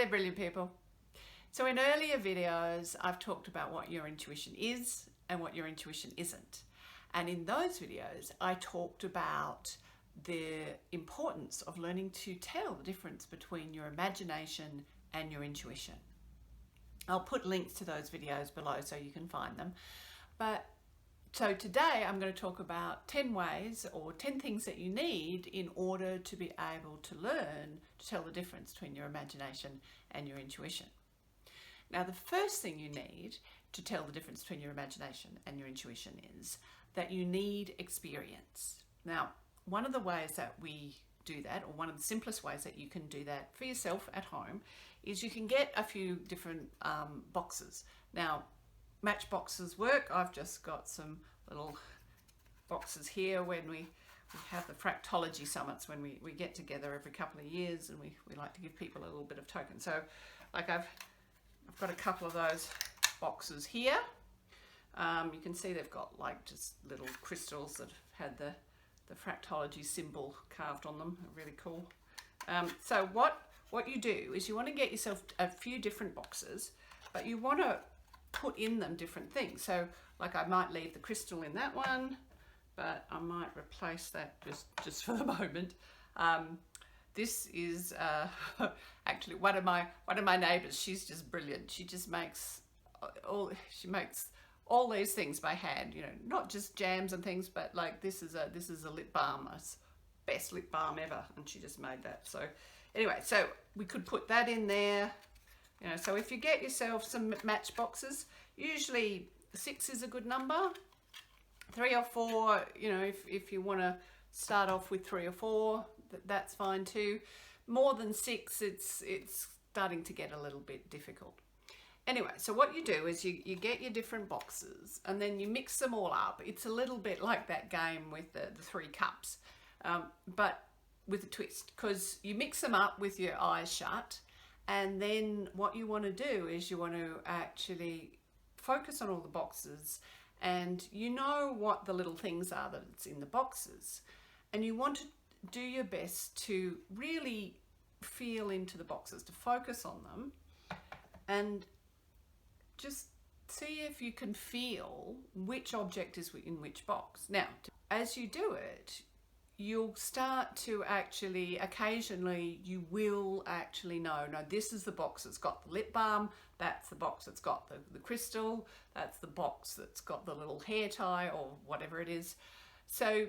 brilliant people. So in earlier videos, I've talked about what your intuition is and what your intuition isn't. And in those videos, I talked about the importance of learning to tell the difference between your imagination and your intuition. I'll put links to those videos below so you can find them. So today I'm going to talk about 10 ways or 10 things that you need in order to be able to learn to tell the difference between your imagination and your intuition. Now, the first thing you need to tell the difference between your imagination and your intuition is that you need experience. Now, one of the ways that we do that, or one of the simplest ways that you can do that for yourself at home, is you can get a few different boxes. Now, matchboxes work. I've just got some little boxes here when we have the Fractology Summits, when we get together every couple of years, and we like to give people a little bit of token. So like I've got a couple of those boxes here. You can see they've got like just little crystals that have had the Fractology symbol carved on them. Really cool. So what you do is you want to get yourself a few different boxes, but you want to put in them different things. So like I might leave the crystal in that one, but I might replace that just for the moment. This is actually one of my neighbors. She's just brilliant. She just makes all these things by hand, you know, not just jams and things, but like this is a lip balm, best lip balm ever, and she just made that. So anyway, so we could put that in there. You know, so if you get yourself some matchboxes, usually 6 is a good number. 3 or 4, you know, if you want to start off with 3 or 4, that's fine too. More than 6, it's starting to get a little bit difficult. Anyway, so what you do is you get your different boxes and then you mix them all up. It's a little bit like that game with the 3 cups, but with a twist, because you mix them up with your eyes shut. And then what you want to do is you want to actually focus on all the boxes, and you know what the little things are that's in the boxes. And you want to do your best to really feel into the boxes, to focus on them, and just see if you can feel which object is in which box. Now, as you do it, you'll start to actually, occasionally, you will actually know, no, this is the box that's got the lip balm, that's the box that's got the crystal, that's the box that's got the little hair tie or whatever it is. So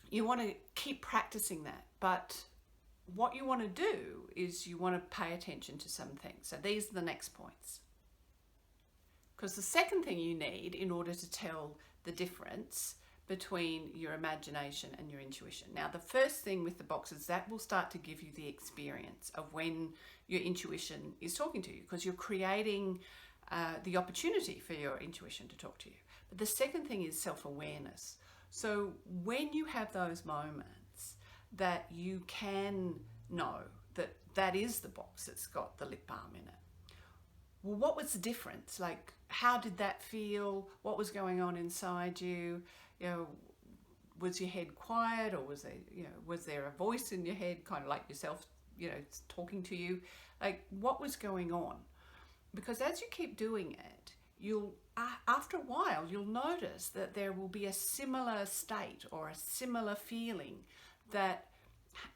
you want to keep practicing that. But what you want to do is you want to pay attention to some things. So these are the next points. Because the second thing you need in order to tell the difference between your imagination and your intuition. Now, the first thing with the boxes, that will start to give you the experience of when your intuition is talking to you, because you're creating the opportunity for your intuition to talk to you. But the second thing is self-awareness. So when you have those moments that you can know that that is the box that's got the lip balm in it. Well, what was the difference? Like, how did that feel? What was going on inside you? You know, was your head quiet, or was there a voice in your head, kind of like yourself, you know, talking to you? Like, what was going on? Because as you keep doing it, you'll, after a while, you'll notice that there will be a similar state or a similar feeling that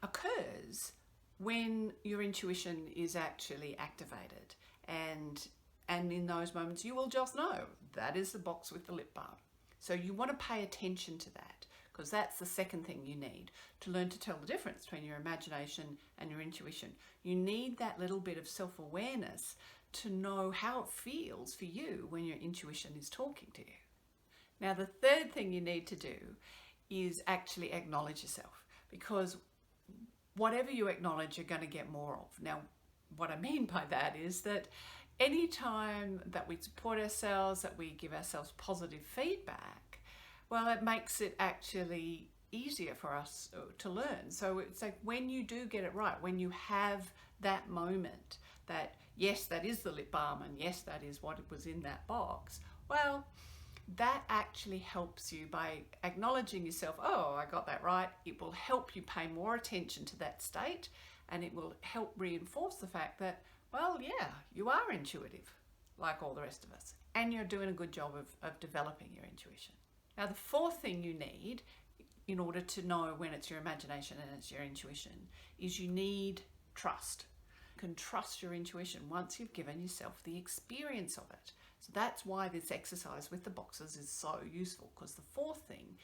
occurs when your intuition is actually activated. And in those moments, you will just know that is the box with the lip balm. So you want to pay attention to that, because that's the second thing you need to learn to tell the difference between your imagination and your intuition. You need that little bit of self-awareness to know how it feels for you when your intuition is talking to you. Now, the third thing you need to do is actually acknowledge yourself, because whatever you acknowledge, you're going to get more of. Now, what I mean by that is that anytime that we support ourselves, that we give ourselves positive feedback, well, it makes it actually easier for us to learn. So it's like when you do get it right, when you have that moment that, yes, that is the lip balm, and yes, that is what was in that box, well, that actually helps you by acknowledging yourself. Oh, I got that right. It will help you pay more attention to that state, and it will help reinforce the fact that, Well, yeah, you are intuitive, like all the rest of us, and you're doing a good job of developing your intuition. Now, the fourth thing you need in order to know when it's your imagination and it's your intuition is you need trust. You can trust your intuition once you've given yourself the experience of it. So that's why this exercise with the boxes is so useful, because the fourth thing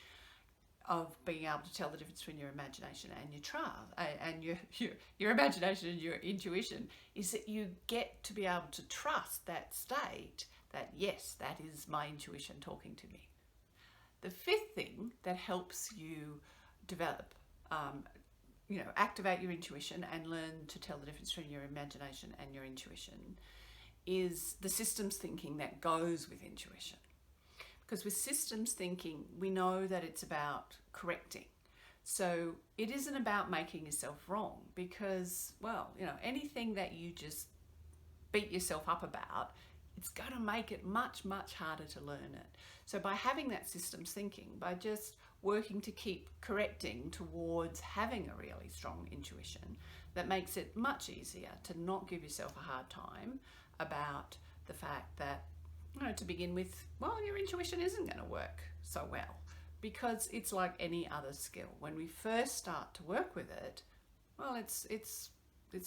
of being able to tell the difference between your imagination and your trust and your imagination and your intuition is that you get to be able to trust that state, that yes, that is my intuition talking to me. The fifth thing that helps you develop, activate your intuition and learn to tell the difference between your imagination and your intuition is the systems thinking that goes with intuition. Because with systems thinking, we know that it's about correcting. So it isn't about making yourself wrong, because, anything that you just beat yourself up about, it's going to make it much, much harder to learn it. So by having that systems thinking, by just working to keep correcting towards having a really strong intuition, that makes it much easier to not give yourself a hard time about the fact that, to begin with, your intuition isn't going to work so well, because it's like any other skill. When we first start to work with it, it's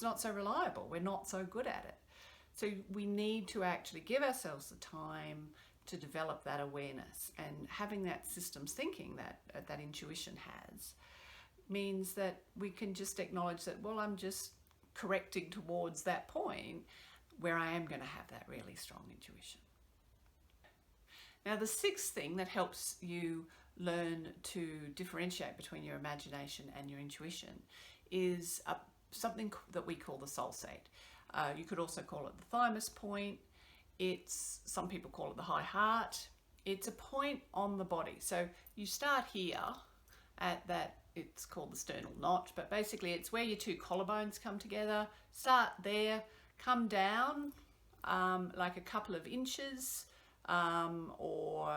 not so reliable. We're not so good at it. So we need to actually give ourselves the time to develop that awareness, and having that systems thinking that intuition has means that we can just acknowledge that, I'm just correcting towards that point where I am going to have that really strong intuition. Now, the sixth thing that helps you learn to differentiate between your imagination and your intuition is something that we call the soul state. You could also call it the thymus point. Some people call it the high heart. It's a point on the body. So you start here at that, it's called the sternal notch, but basically it's where your two collarbones come together. Start there, come down like a couple of inches or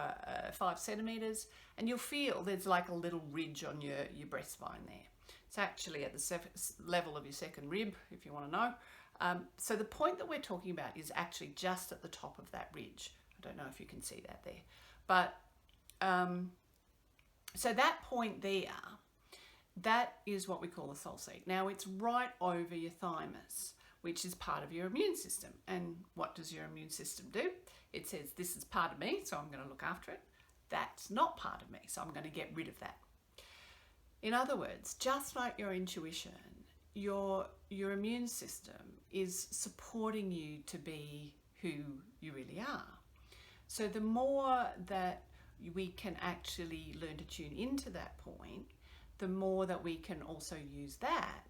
5 centimeters, and you'll feel there's like a little ridge on your breastbone there. It's actually at the level of your second rib, if you want to know. So the point that we're talking about is actually just at the top of that ridge. I don't know if you can see that there. But so that point there, that is what we call the soul seat. Now, it's right over your thymus, which is part of your immune system. And what does your immune system do? It says, this is part of me, so I'm going to look after it. That's not part of me, so I'm going to get rid of that. In other words, just like your intuition, your immune system is supporting you to be who you really are. So the more that we can actually learn to tune into that point, the more that we can also use that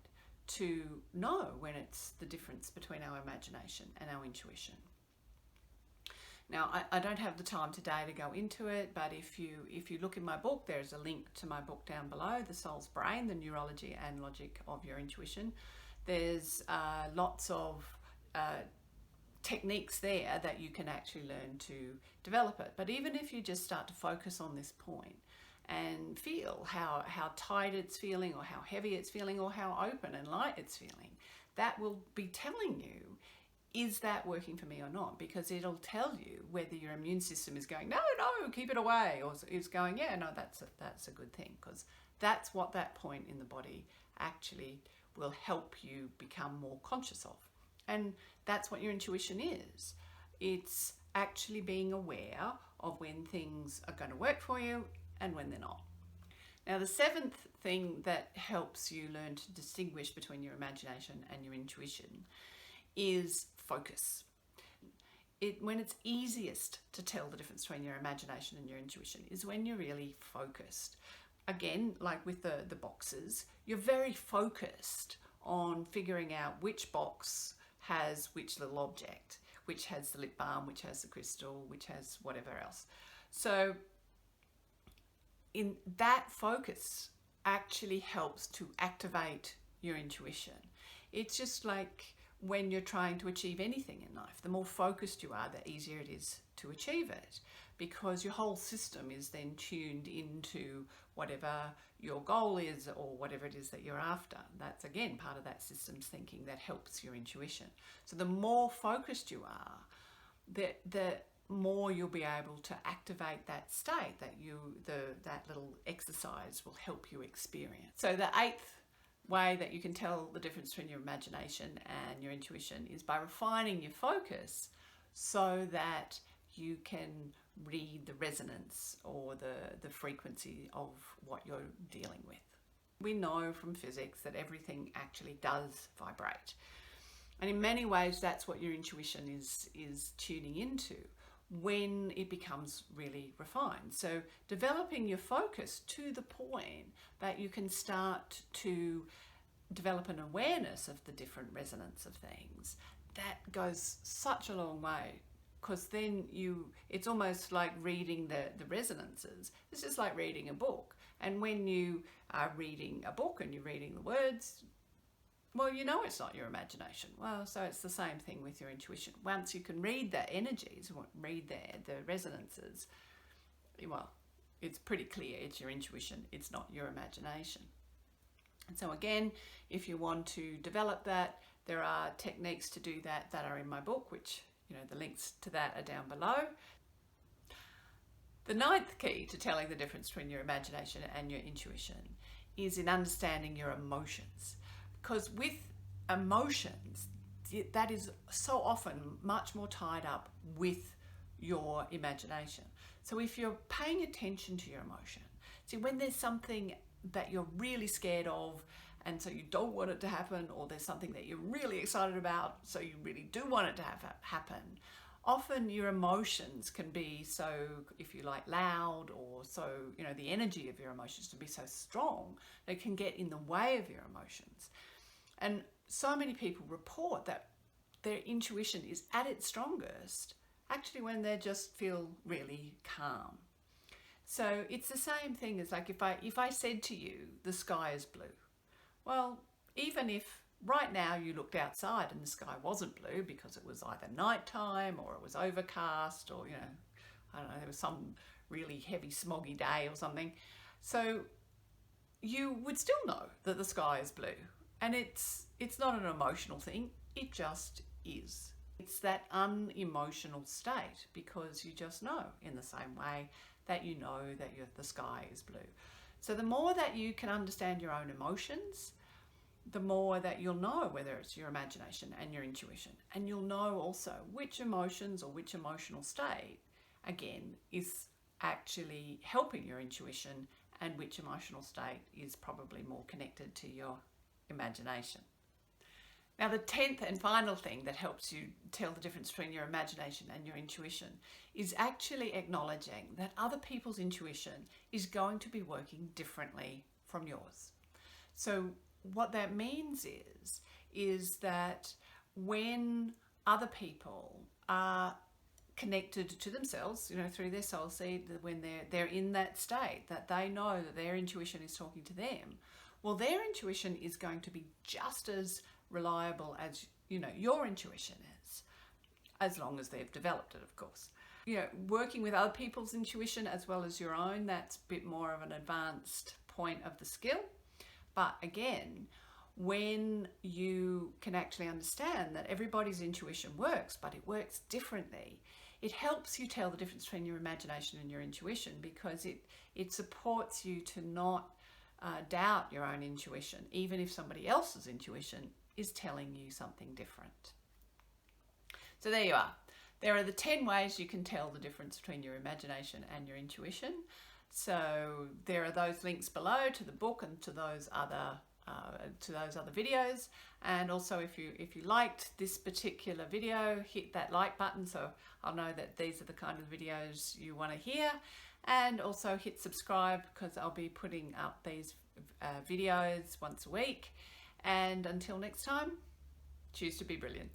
to know when it's the difference between our imagination and our intuition. Now, I don't have the time today to go into it, but if you look in my book, there's a link to my book down below, The Soul's Brain, The Neurology and Logic of Your Intuition. There's lots of techniques there that you can actually learn to develop it. But even if you just start to focus on this point and feel how tight it's feeling, or how heavy it's feeling, or how open and light it's feeling, that will be telling you, is that working for me or not? Because it'll tell you whether your immune system is going, no, keep it away, or is going, yeah, no, that's a good thing, because that's what that point in the body actually will help you become more conscious of. And that's what your intuition is. It's actually being aware of when things are going to work for you and when they're not. Now, the seventh thing that helps you learn to distinguish between your imagination and your intuition is focus. When it's easiest to tell the difference between your imagination and your intuition is when you're really focused. Again, like with the boxes, you're very focused on figuring out which box has which little object, which has the lip balm, which has the crystal, which has whatever else. So in that focus actually helps to activate your intuition. It's just like when you're trying to achieve anything in life. The more focused you are, the easier it is to achieve it, because your whole system is then tuned into whatever your goal is or whatever it is that you're after. That's again part of that systems thinking that helps your intuition. So the more focused you are, the more you'll be able to activate that state that that little exercise will help you experience. So the eighth way that you can tell the difference between your imagination and your intuition is by refining your focus so that you can read the resonance or the frequency of what you're dealing with. We know from physics that everything actually does vibrate. And in many ways, that's what your intuition is tuning into when it becomes really refined. So developing your focus to the point that you can start to develop an awareness of the different resonance of things, that goes such a long way, because then it's almost like reading the resonances. It's just like reading a book. And when you are reading a book and you're reading the words, well, you know it's not your imagination. Well, so it's the same thing with your intuition. Once you can read the energies, read the resonances, well, it's pretty clear it's your intuition, it's not your imagination. And so again, if you want to develop that, there are techniques to do that are in my book, which, the links to that are down below. The ninth key to telling the difference between your imagination and your intuition is in understanding your emotions. Because with emotions, that is so often much more tied up with your imagination. So if you're paying attention to your emotion, see, when there's something that you're really scared of and so you don't want it to happen, or there's something that you're really excited about so you really do want it to happen, often your emotions can be so, if you like, loud, or so, the energy of your emotions can be so strong that it can get in the way of your emotions. And so many people report that their intuition is at its strongest actually when they just feel really calm. So it's the same thing as like if I said to you, the sky is blue. Well, even if right now you looked outside and the sky wasn't blue because it was either nighttime or it was overcast, or, I don't know, there was some really heavy smoggy day or something. So you would still know that the sky is blue. And it's not an emotional thing, it just is. It's that unemotional state, because you just know in the same way that you know that the sky is blue. So the more that you can understand your own emotions, the more that you'll know whether it's your imagination and your intuition. And you'll know also which emotions or which emotional state, again, is actually helping your intuition, and which emotional state is probably more connected to your imagination. Now, the 10th and final thing that helps you tell the difference between your imagination and your intuition is actually acknowledging that other people's intuition is going to be working differently from yours. So what that means is that when other people are connected to themselves, through their soul seed, when they're in that state that they know that their intuition is talking to them, well, their intuition is going to be just as reliable as, your intuition is, as long as they've developed it, of course. Working with other people's intuition as well as your own, that's a bit more of an advanced point of the skill. But again, when you can actually understand that everybody's intuition works, but it works differently, it helps you tell the difference between your imagination and your intuition, because it supports you to not doubt your own intuition, even if somebody else's intuition is telling you something different. So there you are. There are the 10 ways you can tell the difference between your imagination and your intuition. So there are those links below to the book and to those other videos. And also, if you liked this particular video, hit that like button so I'll know that these are the kind of videos you want to hear. And also hit subscribe, because I'll be putting up these videos once a week. And until next time, choose to be brilliant.